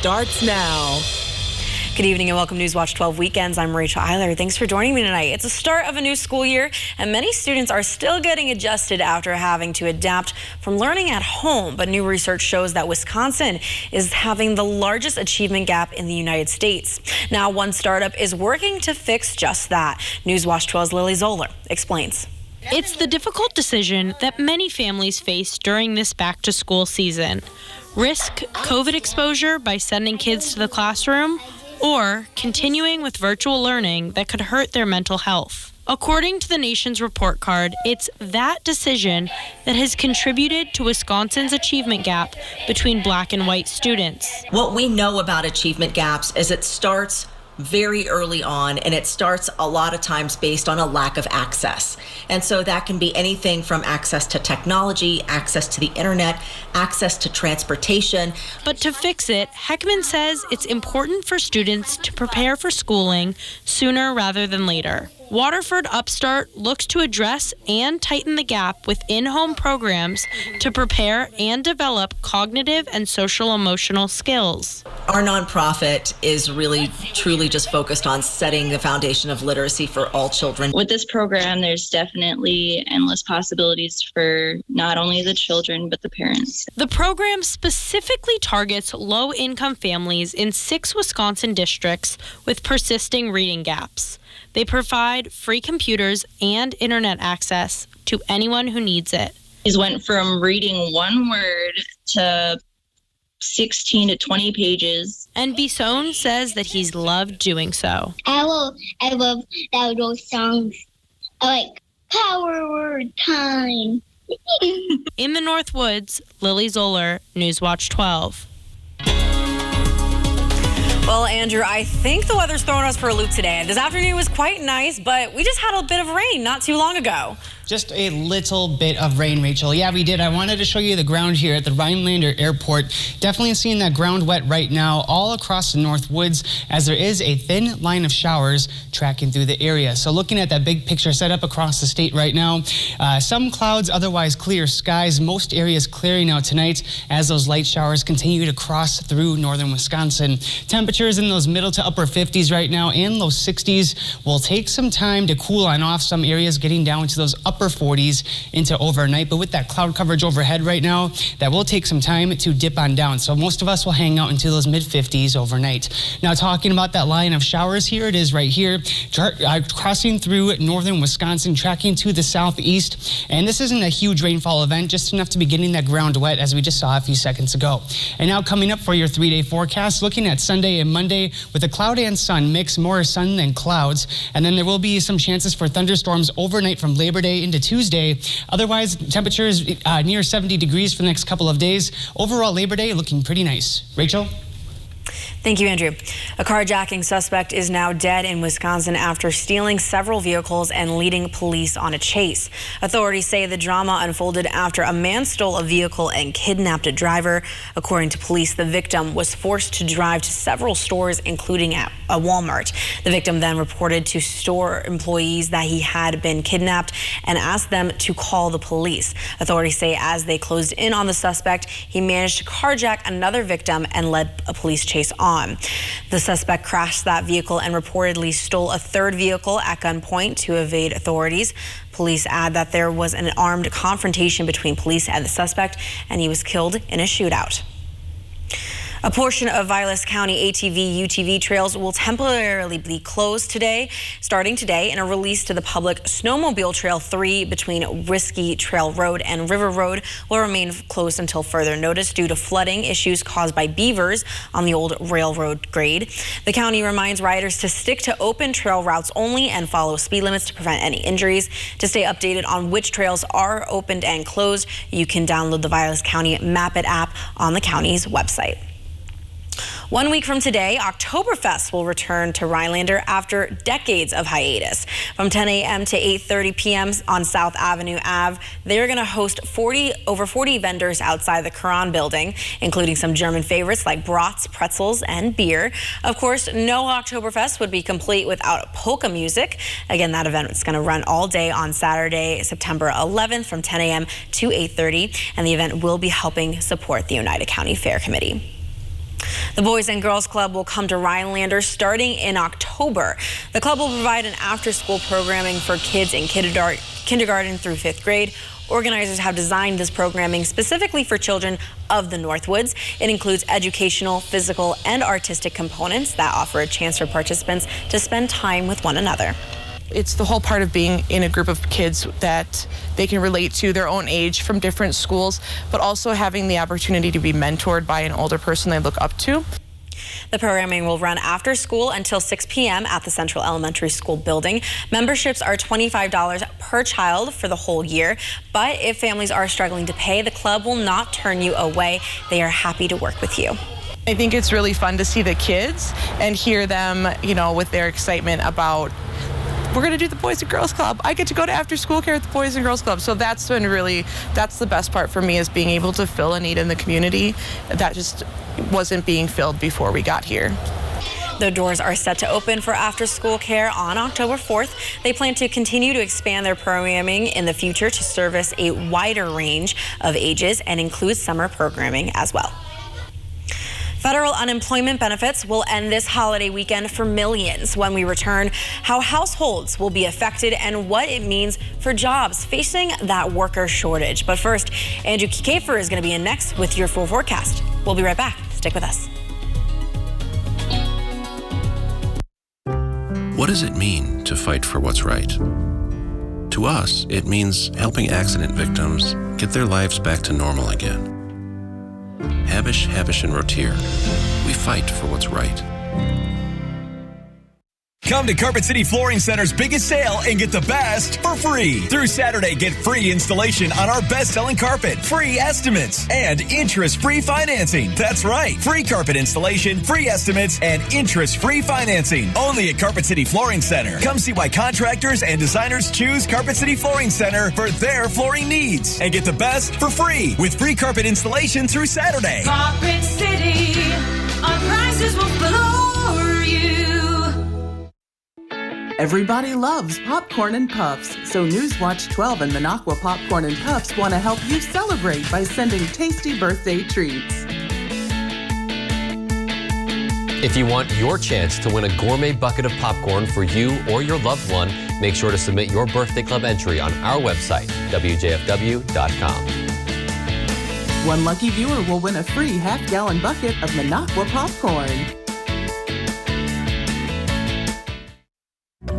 starts now. Good evening and welcome to Newswatch 12 Weekends. I'm Rachel Eiler. Thanks for joining me tonight. It's the start of a new school year, and many students are still getting adjusted after having to adapt from learning at home. But new research shows that Wisconsin is having the largest achievement gap in the United States. Now, one startup is working to fix just that. Newswatch 12's Lily Zoller explains. It's the difficult decision that many families face during this back-to-school season. Risk COVID exposure by sending kids to the classroom, or continuing with virtual learning that could hurt their mental health. According to the nation's report card, it's that decision that has contributed to Wisconsin's achievement gap between black and white students. What we know about achievement gaps is it starts very early on, and it starts a lot of times based on a lack of access. And so that can be anything from access to technology, access to the internet, access to transportation. But to fix it, Heckman says it's important for students to prepare for schooling sooner rather than later. Waterford Upstart looks to address and tighten the gap with in-home programs to prepare and develop cognitive and social-emotional skills. Our nonprofit is really, truly just focused on setting the foundation of literacy for all children. With this program, there's definitely endless possibilities for not only the children, but the parents. The program specifically targets low-income families in 6 Wisconsin districts with persisting reading gaps. They provide free computers and internet access to anyone who needs it. He's went from reading one word to 16 to 20 pages. And Bisson says that he's loved doing so. I love those songs. I like Power Word Time. In the North Woods, Lily Zoller, Newswatch 12. Well, Andrew, I think the weather's throwing us for a loop today. This afternoon was quite nice, but we just had a bit of rain not too long ago. Just a little bit of rain, Rachel. Yeah, we did. I wanted to show you the ground here at the Rhinelander Airport. Definitely seeing that ground wet right now all across the North Woods, as there is a thin line of showers tracking through the area. So looking at that big picture set up across the state right now, some clouds, otherwise clear skies. Most areas clearing out tonight as those light showers continue to cross through northern Wisconsin. Temperatures in those middle to upper 50s right now and low 60s. Will take some time to cool on off. Some areas getting down to those upper 40s into overnight, but with that cloud coverage overhead right now, that will take some time to dip on down. So most of us will hang out into those mid 50s overnight. Now, talking about that line of showers, here it is right here, crossing through northern Wisconsin, tracking to the southeast. And this isn't a huge rainfall event, just enough to be getting that ground wet, as we just saw a few seconds ago. And now coming up for your 3-day forecast, looking at Sunday and Monday with a cloud and sun mix, more sun than clouds. And then there will be some chances for thunderstorms overnight from Labor Day into Tuesday. Otherwise, temperatures near 70 degrees for the next couple of days. Overall, Labor Day looking pretty nice. Rachel? Thank you, Andrew. A carjacking suspect is now dead in Wisconsin after stealing several vehicles and leading police on a chase. Authorities say the drama unfolded after a man stole a vehicle and kidnapped a driver. According to police, the victim was forced to drive to several stores, including at a Walmart. The victim then reported to store employees that he had been kidnapped and asked them to call the police. Authorities say as they closed in on the suspect, he managed to carjack another victim and led a police chase on. The suspect crashed that vehicle and reportedly stole a third vehicle at gunpoint to evade authorities. Police add that there was an armed confrontation between police and the suspect, and he was killed in a shootout. A portion of Vilas County ATV-UTV trails will temporarily be closed starting today, in a release to the public. Snowmobile Trail 3 between Risky Trail Road and River Road will remain closed until further notice due to flooding issues caused by beavers on the old railroad grade. The county reminds riders to stick to open trail routes only and follow speed limits to prevent any injuries. To stay updated on which trails are opened and closed, you can download the Vilas County Map It app on the county's website. 1 week from today, Oktoberfest will return to Rhinelander after decades of hiatus. From 10 a.m. to 8:30 p.m. on South Avenue Ave, they're going to host over 40 vendors outside the Quran building, including some German favorites like brats, pretzels, and beer. Of course, no Oktoberfest would be complete without polka music. Again, that event is going to run all day on Saturday, September 11th from 10 a.m. to 8:30, and the event will be helping support the Oneida County Fair Committee. The Boys and Girls Club will come to Rhinelander starting in October. The club will provide an after-school programming for kids in kindergarten through 5th grade. Organizers have designed this programming specifically for children of the Northwoods. It includes educational, physical, and artistic components that offer a chance for participants to spend time with one another. It's the whole part of being in a group of kids that they can relate to their own age from different schools, but also having the opportunity to be mentored by an older person they look up to. The programming will run after school until 6 p.m. at the Central Elementary School building. Memberships are $25 per child for the whole year, but if families are struggling to pay, the club will not turn you away. They are happy to work with you. I think it's really fun to see the kids and hear them, with their excitement about, we're going to do the Boys and Girls Club. I get to go to after school care at the Boys and Girls Club. So that's the best part for me, is being able to fill a need in the community that just wasn't being filled before we got here. The doors are set to open for after school care on October 4th. They plan to continue to expand their programming in the future to service a wider range of ages and include summer programming as well. Federal unemployment benefits will end this holiday weekend for millions. When we return, how households will be affected and what it means for jobs facing that worker shortage. But first, Andrew Kiefer is going to be in next with your full forecast. We'll be right back. Stick with us. What does it mean to fight for what's right? To us, it means helping accident victims get their lives back to normal again. Habish, and Rotier. We fight for what's right. Come to Carpet City Flooring Center's biggest sale and get the best for free. Through Saturday, get free installation on our best-selling carpet, free estimates, and interest-free financing. That's right, free carpet installation, free estimates, and interest-free financing. Only at Carpet City Flooring Center. Come see why contractors and designers choose Carpet City Flooring Center for their flooring needs. And get the best for free with free carpet installation through Saturday. Carpet City, our prices will floor you. Everybody loves popcorn and puffs, so Newswatch 12 and Minocqua Popcorn and Puffs want to help you celebrate by sending tasty birthday treats. If you want your chance to win a gourmet bucket of popcorn for you or your loved one, make sure to submit your birthday club entry on our website, WJFW.com. One lucky viewer will win a free half-gallon bucket of Minocqua popcorn.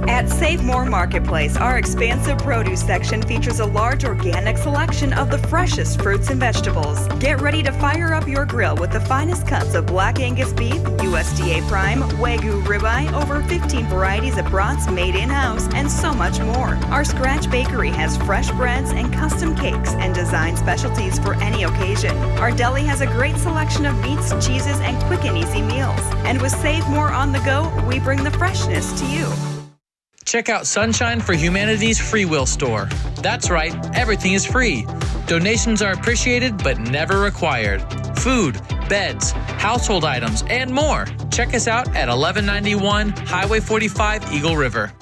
At Save More Marketplace, our expansive produce section features a large organic selection of the freshest fruits and vegetables. Get ready to fire up your grill with the finest cuts of Black Angus beef, USDA Prime, Wagyu ribeye, over 15 varieties of brats made in-house, and so much more. Our Scratch Bakery has fresh breads and custom cakes and design specialties for any occasion. Our deli has a great selection of meats, cheeses, and quick and easy meals. And with Save More on the go, we bring the freshness to you. Check out Sunshine for Humanity's Free Will store. That's right, everything is free. Donations are appreciated but never required. Food, beds, household items, and more. Check us out at 1191 Highway 45, Eagle River.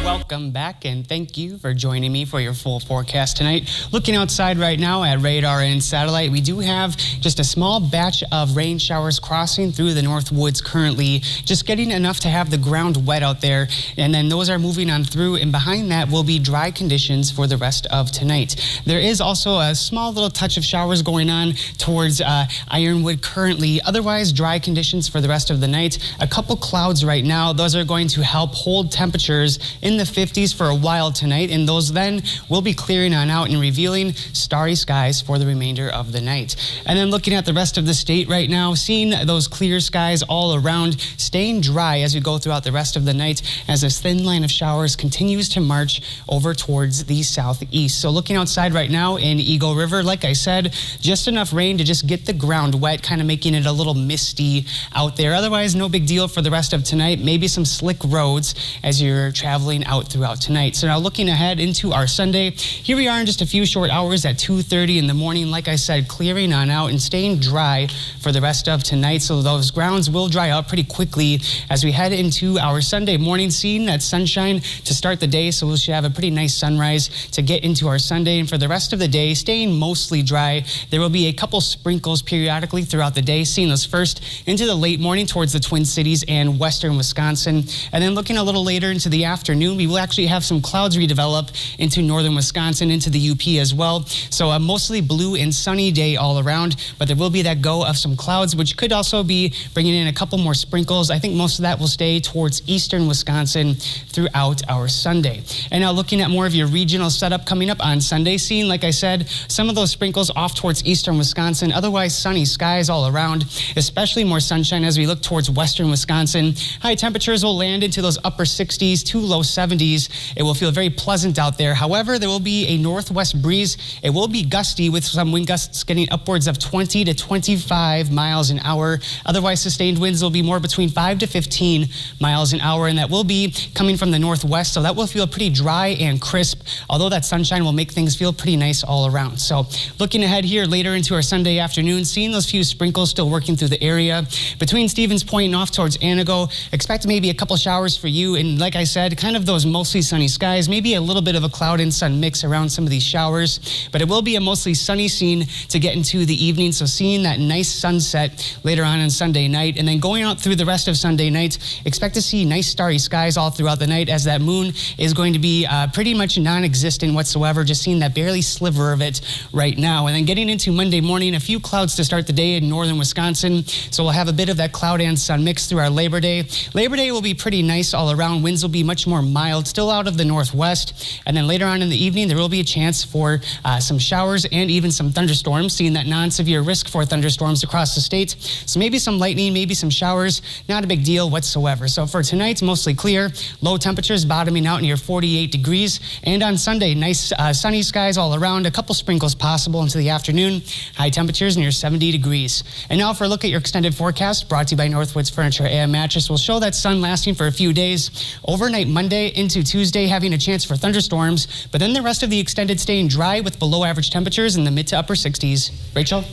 Welcome back, and thank you for joining me for your full forecast tonight. Looking outside right now at radar and satellite, we do have just a small batch of rain showers crossing through the North Woods currently, just getting enough to have the ground wet out there, and then those are moving on through, and behind that will be dry conditions for the rest of tonight. There is also a small little touch of showers going on towards Ironwood currently, otherwise dry conditions for the rest of the night. A couple clouds right now, those are going to help hold temperatures in the 50s for a while tonight, and those then will be clearing on out and revealing starry skies for the remainder of the night. And then looking at the rest of the state right now, seeing those clear skies all around, staying dry as we go throughout the rest of the night as this thin line of showers continues to march over towards the southeast. So looking outside right now in Eagle River, like I said, just enough rain to just get the ground wet, kind of making it a little misty out there. Otherwise, no big deal for the rest of tonight. Maybe some slick roads as you're traveling out out throughout tonight. So now looking ahead into our Sunday, here we are in just a few short hours at 2:30 in the morning. Like I said, clearing on out and staying dry for the rest of tonight. So those grounds will dry out pretty quickly as we head into our Sunday morning, seeing that sunshine to start the day. So we should have a pretty nice sunrise to get into our Sunday. And for the rest of the day, staying mostly dry. There will be a couple sprinkles periodically throughout the day, seeing those first into the late morning towards the Twin Cities and western Wisconsin. And then looking a little later into the afternoon, we will actually have some clouds redevelop into northern Wisconsin, into the UP as well. So a mostly blue and sunny day all around, but there will be that go of some clouds, which could also be bringing in a couple more sprinkles. I think most of that will stay towards eastern Wisconsin throughout our Sunday. And now looking at more of your regional setup coming up on Sunday, seeing, like I said, some of those sprinkles off towards eastern Wisconsin, otherwise sunny skies all around, especially more sunshine as we look towards western Wisconsin. High temperatures will land into those upper 60s to low 70s. It will feel very pleasant out there. However, there will be a northwest breeze. It will be gusty with some wind gusts getting upwards of 20 to 25 miles an hour. Otherwise, sustained winds will be more between 5 to 15 miles an hour, and that will be coming from the northwest, so that will feel pretty dry and crisp, although that sunshine will make things feel pretty nice all around. So looking ahead here later into our Sunday afternoon, seeing those few sprinkles still working through the area. Between Stevens Point and off towards Anago, expect maybe a couple showers for you, and like I said, kind of those mostly sunny skies, maybe a little bit of a cloud and sun mix around some of these showers, but it will be a mostly sunny scene to get into the evening, so seeing that nice sunset later on Sunday night, and then going out through the rest of Sunday night, expect to see nice starry skies all throughout the night, as that moon is going to be pretty much non-existent whatsoever, just seeing that barely sliver of it right now. And then getting into Monday morning, a few clouds to start the day in northern Wisconsin, so we'll have a bit of that cloud and sun mix through our Labor Day. Labor Day will be pretty nice all around. Winds will be much more mild, still out of the northwest, and then later on in the evening, there will be a chance for some showers and even some thunderstorms, seeing that non-severe risk for thunderstorms across the state. So maybe some lightning, maybe some showers, not a big deal whatsoever. So for tonight, mostly clear, low temperatures bottoming out near 48 degrees. And on Sunday, nice sunny skies all around, a couple sprinkles possible into the afternoon, high temperatures near 70 degrees. And now for a look at your extended forecast, brought to you by Northwoods Furniture and Mattress. We'll show that sun lasting for a few days. Overnight Monday into Tuesday, having a chance for thunderstorms, but then the rest of the extended staying dry with below average temperatures in the mid to upper 60s. Rachel?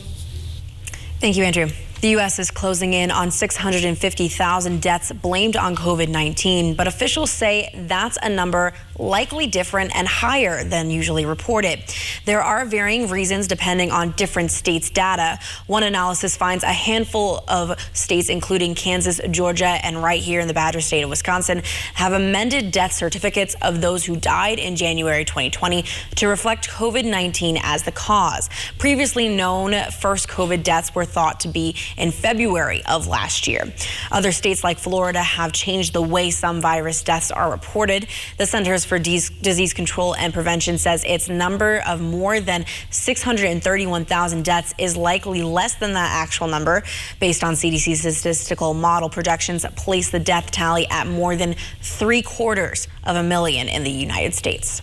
Thank you, Andrew. The U.S. is closing in on 650,000 deaths blamed on COVID-19, but officials say that's a number likely different and higher than usually reported. There are varying reasons depending on different states' data. One analysis finds a handful of states, including Kansas, Georgia, and right here in the Badger State of Wisconsin, have amended death certificates of those who died in January 2020 to reflect COVID-19 as the cause. Previously known first COVID deaths were thought to be in February of last year. Other states like Florida have changed the way some virus deaths are reported. The Centers for Disease Control and Prevention says its number of more than 631,000 deaths is likely less than that actual number. Based on CDC statistical model projections that place the death tally at more than 750,000 in the United States.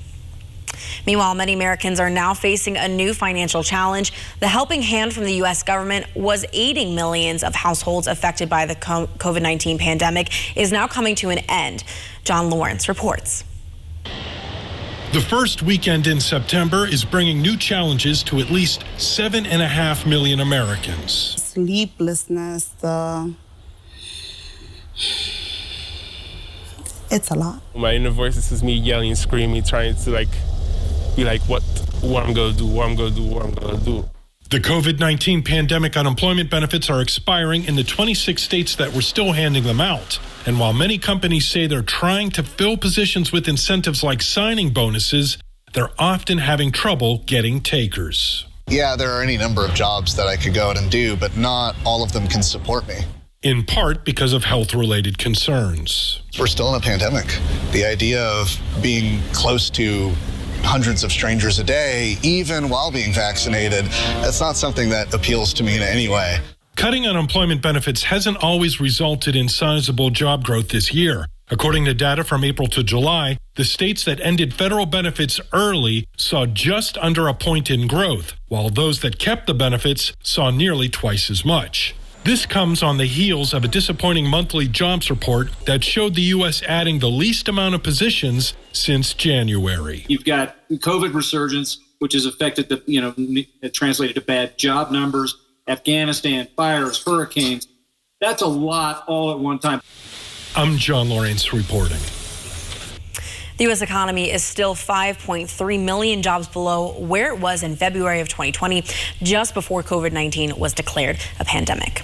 Meanwhile, many Americans are now facing a new financial challenge. The helping hand from the U.S. government was aiding millions of households affected by the COVID-19 pandemic is now coming to an end. John Lawrence reports. The first weekend in September is bringing new challenges to at least 7.5 million Americans. Sleeplessness, it's a lot. My inner voice is me yelling, screaming, trying to be like, what I'm gonna do, what I'm gonna do, what I'm gonna do. The COVID-19 pandemic unemployment benefits are expiring in the 26 states that were still handing them out. And while many companies say they're trying to fill positions with incentives like signing bonuses, they're often having trouble getting takers. Yeah, there are any number of jobs that I could go out and do, but not all of them can support me. In part because of health-related concerns. We're still in a pandemic. The idea of being close to hundreds of strangers a day, even while being vaccinated, that's not something that appeals to me in any way. Cutting unemployment benefits hasn't always resulted in sizable job growth this year. According to data from April to July, the states that ended federal benefits early saw just under a point in growth, while those that kept the benefits saw nearly twice as much. This comes on the heels of a disappointing monthly jobs report that showed the U.S. adding the least amount of positions since January. You've got COVID resurgence, which has affected it translated to bad job numbers, Afghanistan, fires, hurricanes. That's a lot all at one time. I'm John Lawrence reporting. The U.S. economy is still 5.3 million jobs below where it was in February of 2020, just before COVID-19 was declared a pandemic.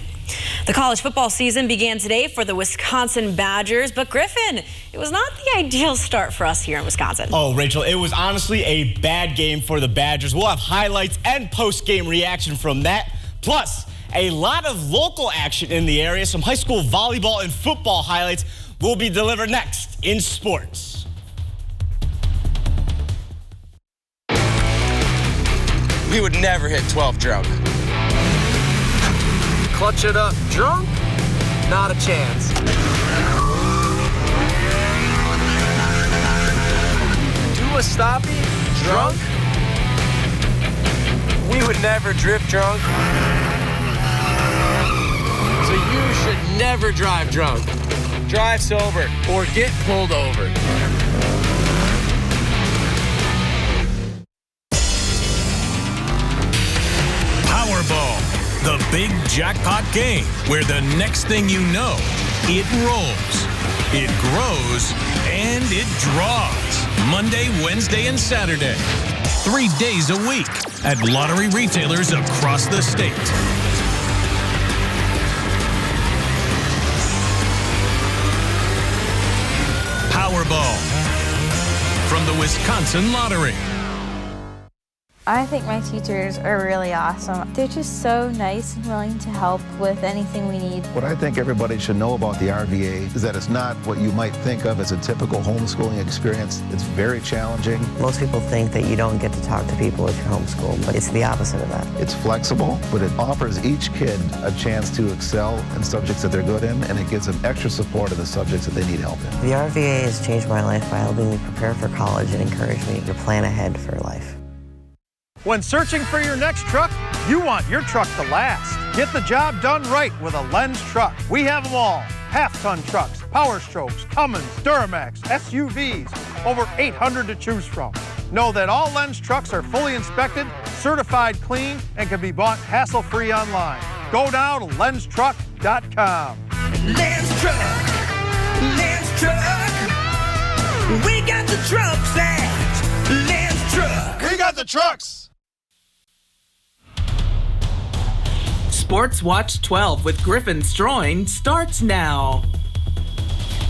The college football season began today for the Wisconsin Badgers, but Griffin, it was not the ideal start for us here in Wisconsin. Oh, Rachel, it was honestly a bad game for the Badgers. We'll have highlights and post-game reaction from that, plus a lot of local action in the area. Some high school volleyball and football highlights will be delivered next in sports. We would never hit 12 drunk. Clutch it up drunk? Not a chance. Do a stoppie drunk? We would never drift drunk. So you should never drive drunk. Drive sober or get pulled over. Powerball, the big jackpot game where the next thing you know, it rolls, it grows, and it draws. Monday, Wednesday, and Saturday. 3 days a week at lottery retailers across the state. Powerball from the Wisconsin Lottery. I think my teachers are really awesome. They're just so nice and willing to help with anything we need. What I think everybody should know about the RVA is that it's not what you might think of as a typical homeschooling experience. It's very challenging. Most people think that you don't get to talk to people if you're homeschooled, but it's the opposite of that. It's flexible, but it offers each kid a chance to excel in subjects that they're good in, and it gives them extra support in the subjects that they need help in. The RVA has changed my life by helping me prepare for college and encourage me to plan ahead for life. When searching for your next truck, you want your truck to last. Get the job done right with a Lenz truck. We have them all. Half-ton trucks, Power Strokes, Cummins, Duramax, SUVs, over 800 to choose from. Know that all Lenz trucks are fully inspected, certified clean, and can be bought hassle-free online. Go now to lenztruck.com. Lenz Truck, Lenz Truck. We got the trucks at Lenz Truck. We got the trucks. Sports Watch 12 with Griffin Stroin starts now.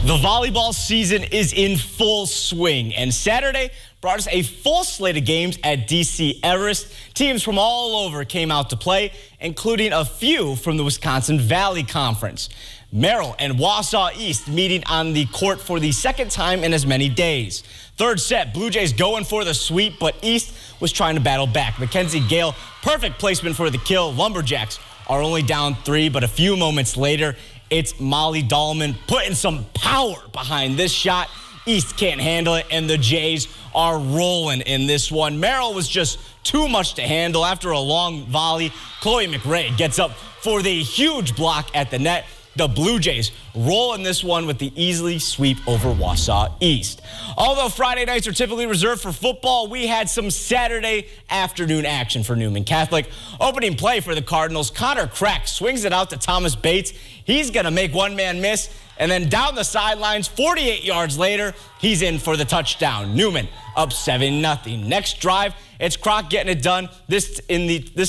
The volleyball season is in full swing, and Saturday brought us a full slate of games at DC Everest. Teams from all over came out to play, including a few from the Wisconsin Valley Conference. Merrill and Wausau East meeting on the court for the second time in as many days. Third set, Blue Jays going for the sweep, but East was trying to battle back. Mackenzie Gale, perfect placement for the kill. Lumberjacks are only down 3, but a few moments later, it's Molly Dahlman putting some power behind this shot. East can't handle it, and the Jays are rolling in this one. Merrill was just too much to handle. After a long volley, Chloe McRae gets up for the huge block at the net. The Blue Jays roll in this one with the easy sweep over Wausau East. Although Friday nights are typically reserved for football, we had some Saturday afternoon action for Newman Catholic. Opening play for the Cardinals, Connor Crack swings it out to Thomas Bates. He's going to make one man miss, and then down the sidelines, 48 yards later, he's in for the touchdown. Newman up 7-0. Next drive, it's Croc getting it done, this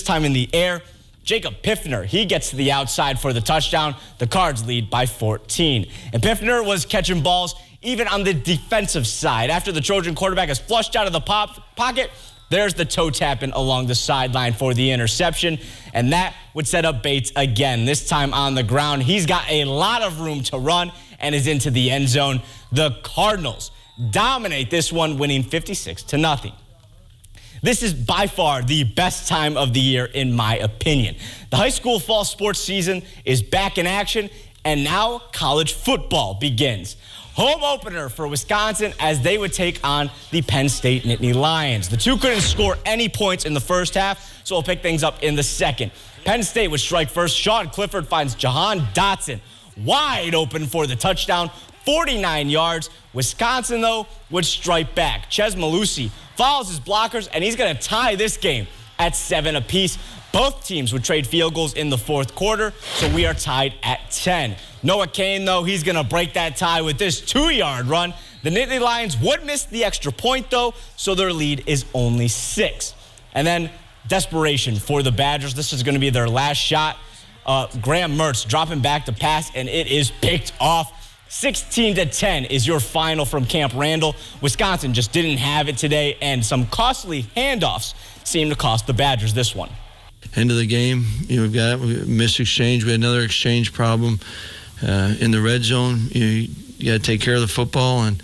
time in the air. Jacob Piffner, he gets to the outside for the touchdown. The Cards lead by 14. And Piffner was catching balls even on the defensive side. After the Trojan quarterback is flushed out of the pocket, there's the toe tapping along the sideline for the interception. And that would set up Bates again, this time on the ground. He's got a lot of room to run and is into the end zone. The Cardinals dominate this one, winning 56-0. This is by far the best time of the year, in my opinion. The high school fall sports season is back in action, and now college football begins. home opener for Wisconsin as they would take on the Penn State Nittany Lions. The two couldn't score any points in the first half, so we'll pick things up in the second. Penn State would strike first. Sean Clifford finds Jahan Dotson wide open for the touchdown, 49 yards. Wisconsin, though, would strike back. Ches Malusi follows his blockers, and he's going to tie this game at 7 apiece. Both teams would trade field goals in the fourth quarter, so we are tied at 10. Noah Kane, though, he's going to break that tie with this 2-yard run. The Nittany Lions would miss the extra point, though, so their lead is only 6. And then desperation for the Badgers. This is going to be their last shot. Graham Mertz dropping back to pass, and it is picked off. 16-10 is your final from Camp Randall. Wisconsin just didn't have it today, and some costly handoffs seem to cost the Badgers this one. End of the game, we've got missed exchange. We had another exchange problem in the red zone. You got to take care of the football and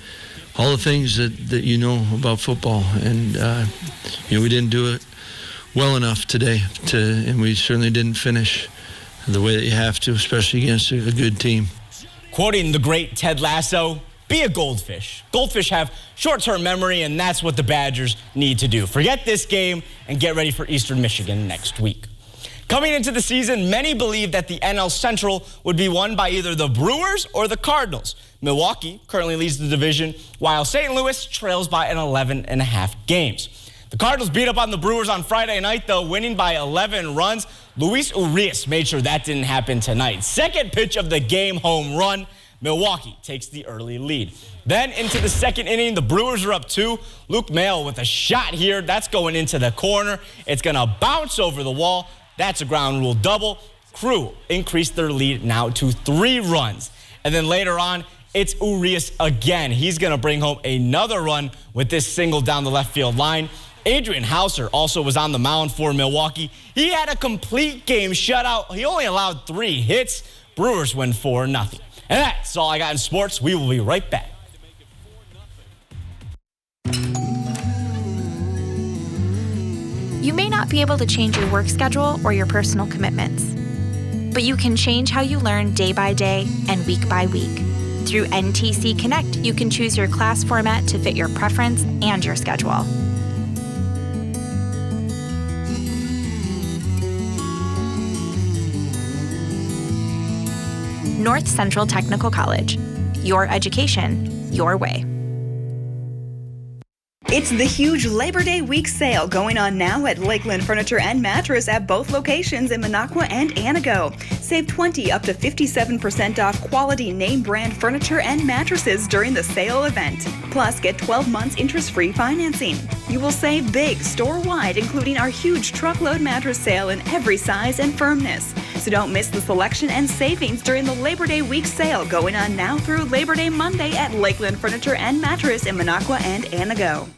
all the things that you know about football. And we didn't do it well enough today, and we certainly didn't finish the way that you have to, especially against a good team. Quoting the great Ted Lasso, be a goldfish. Goldfish have short-term memory, and that's what the Badgers need to do. Forget this game and get ready for Eastern Michigan next week. Coming into the season, many believed that the NL Central would be won by either the Brewers or the Cardinals. Milwaukee currently leads the division, while St. Louis trails by an 11.5 games. The Cardinals beat up on the Brewers on Friday night, though, winning by 11 runs. Luis Urias made sure that didn't happen tonight. Second pitch of the game, home run. Milwaukee takes the early lead. Then into the second inning, the Brewers are up 2. Luke Maile with a shot here. That's going into the corner. It's going to bounce over the wall. That's a ground rule double. Crew increased their lead now to 3 runs. And then later on, it's Urias again. He's going to bring home another run with this single down the left field line. Adrian Hauser also was on the mound for Milwaukee. He had a complete game shutout. He only allowed 3 hits. Brewers win 4-0. And that's all I got in sports. We will be right back. You may not be able to change your work schedule or your personal commitments, but you can change how you learn day by day and week by week. Through NTC Connect, you can choose your class format to fit your preference and your schedule. North Central Technical College. Your education, your way. It's the huge Labor Day week sale going on now at Lakeland Furniture and Mattress at both locations in Minocqua and Anago. Save 20 up to 57% off quality name brand furniture and mattresses during the sale event. Plus, get 12 months interest-free financing. You will save big store-wide, including our huge truckload mattress sale in every size and firmness. So don't miss the selection and savings during the Labor Day week sale going on now through Labor Day Monday at Lakeland Furniture and Mattress in Minocqua and Anago.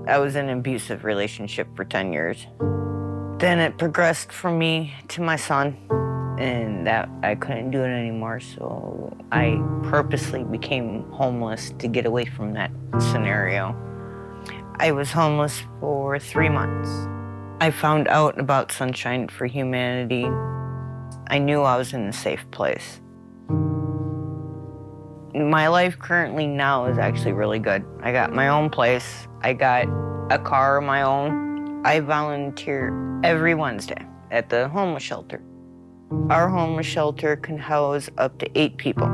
I was in an abusive relationship for 10 years. Then it progressed from me to my son, and that I couldn't do it anymore, so I purposely became homeless to get away from that scenario. I was homeless for 3 months. I found out about Sunshine for Humanity. I knew I was in a safe place. My life currently now is actually really good. I got my own place. I got a car of my own. I volunteer every Wednesday at the homeless shelter. Our homeless shelter can house up to 8 people.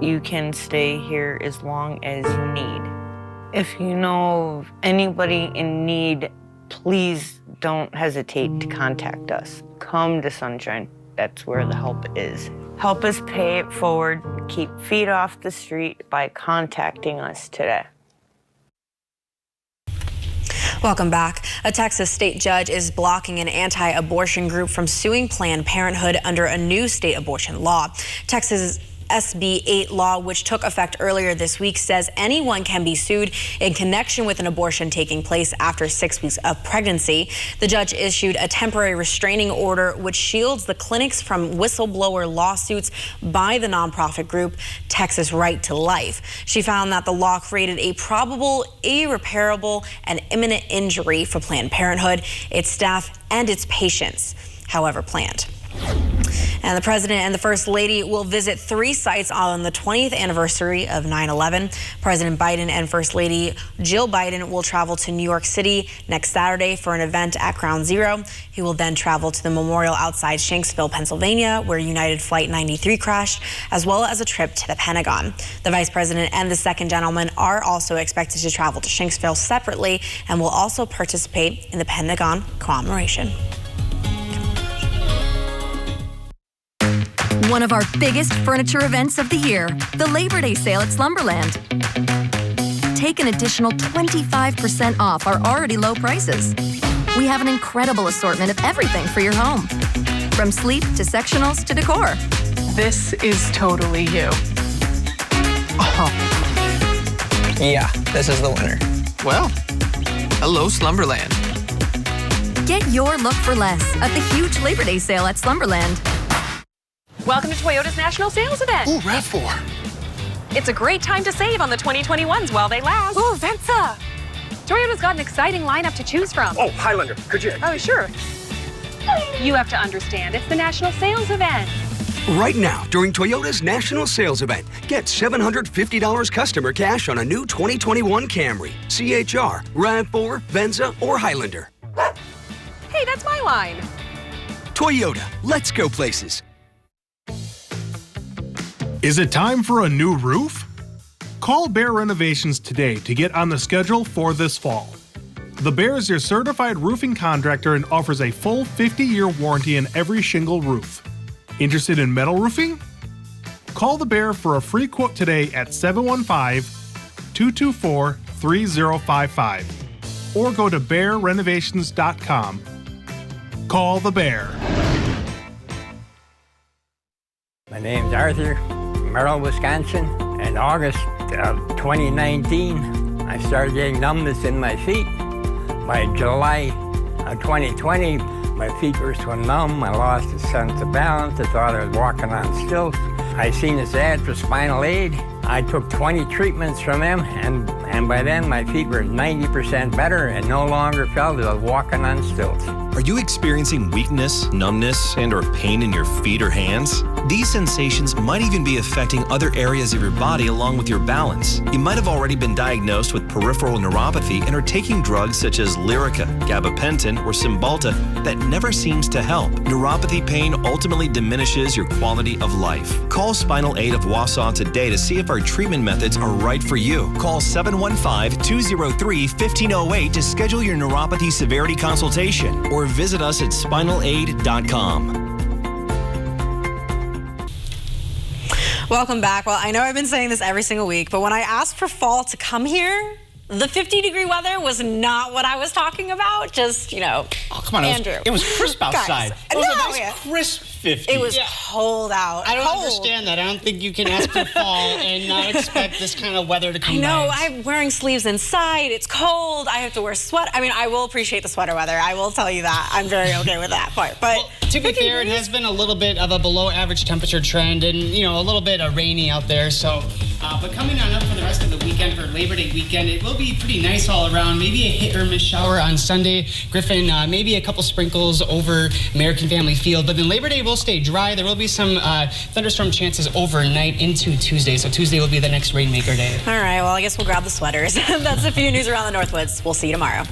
You can stay here as long as you need. If you know of anybody in need, please don't hesitate to contact us. Come to Sunshine. That's where the help is. Help us pay it forward. Keep feet off the street by contacting us today. Welcome back. A Texas state judge is blocking an anti-abortion group from suing Planned Parenthood under a new state abortion law. Texas SB 8 law, which took effect earlier this week, says anyone can be sued in connection with an abortion taking place after 6 weeks of pregnancy. The judge issued a temporary restraining order which shields the clinics from whistleblower lawsuits by the nonprofit group Texas Right to Life. She found that the law created a probable, irreparable, and imminent injury for Planned Parenthood, its staff, and its patients, however planned. And the President and the First Lady will visit 3 sites on the 20th anniversary of 9/11. President Biden and First Lady Jill Biden will travel to New York City next Saturday for an event at Ground Zero. He will then travel to the memorial outside Shanksville, Pennsylvania, where United Flight 93 crashed, as well as a trip to the Pentagon. The Vice President and the Second Gentleman are also expected to travel to Shanksville separately and will also participate in the Pentagon commemoration. One of our biggest furniture events of the year, the Labor Day sale at Slumberland. Take an additional 25% off our already low prices. We have an incredible assortment of everything for your home, from sleep to sectionals to decor. This is totally you. Oh. Yeah, this is the winner. Well, hello, Slumberland. Get your look for less at the huge Labor Day sale at Slumberland. Welcome to Toyota's National Sales Event. Ooh, RAV4. It's a great time to save on the 2021s while they last. Ooh, Venza. Toyota's got an exciting lineup to choose from. Oh, Highlander, could you? Oh, sure. You have to understand, it's the National Sales Event. Right now, during Toyota's National Sales Event, get $750 customer cash on a new 2021 Camry, CHR, RAV4, Venza, or Highlander. Hey, that's my line. Toyota, let's go places. Is it time for a new roof? Call Bear Renovations today to get on the schedule for this fall. The Bear is your certified roofing contractor and offers a full 50-year warranty on every shingle roof. Interested in metal roofing? Call the Bear for a free quote today at 715-224-3055 or go to bearrenovations.com. Call the Bear. My name's Arthur, Merrill, Wisconsin. In August of 2019, I started getting numbness in my feet. By July of 2020, my feet were so numb, I lost a sense of balance. I thought I was walking on stilts. I seen this ad for Spinal Aid. I took 20 treatments from them, and by then my feet were 90% better and no longer felt as I was walking on stilts. Are you experiencing weakness, numbness, and or pain in your feet or hands? These sensations might even be affecting other areas of your body along with your balance. You might have already been diagnosed with peripheral neuropathy and are taking drugs such as Lyrica, gabapentin, or Cymbalta that never seems to help. Neuropathy pain ultimately diminishes your quality of life. Call Spinal Aid of Wausau today to see if our treatment methods are right for you. Call 715-203-1508 to schedule your neuropathy severity consultation or visit us at spinalaid.com. Welcome back. Well, I know I've been saying this every single week, but when I asked for fall to come here, the 50-degree weather was not what I was talking about. Just, Oh, come on. Andrew. It was crisp outside. Guys, it was no, a nice crisp 50. It was cold out. I don't understand that. I don't think you can ask for fall and not expect this kind of weather to come I know. by. I'm wearing sleeves inside. It's cold. I have to wear sweat. I mean, I will appreciate the sweater weather. I will tell you that. I'm very okay with that part. But well, to be fair, it has been a little bit of a below average temperature trend and, a little bit rainy out there. So, but coming on up for the rest of the weekend, for Labor Day weekend, it will be pretty nice all around. Maybe a hit or miss shower on Sunday. Griffin, maybe a couple sprinkles over American Family Field. But then Labor Day will stay dry. There will be some thunderstorm chances overnight into Tuesday. So Tuesday will be the next rainmaker day. All right. Well, I guess we'll grab the sweaters. That's a few news around the Northwoods. We'll see you tomorrow.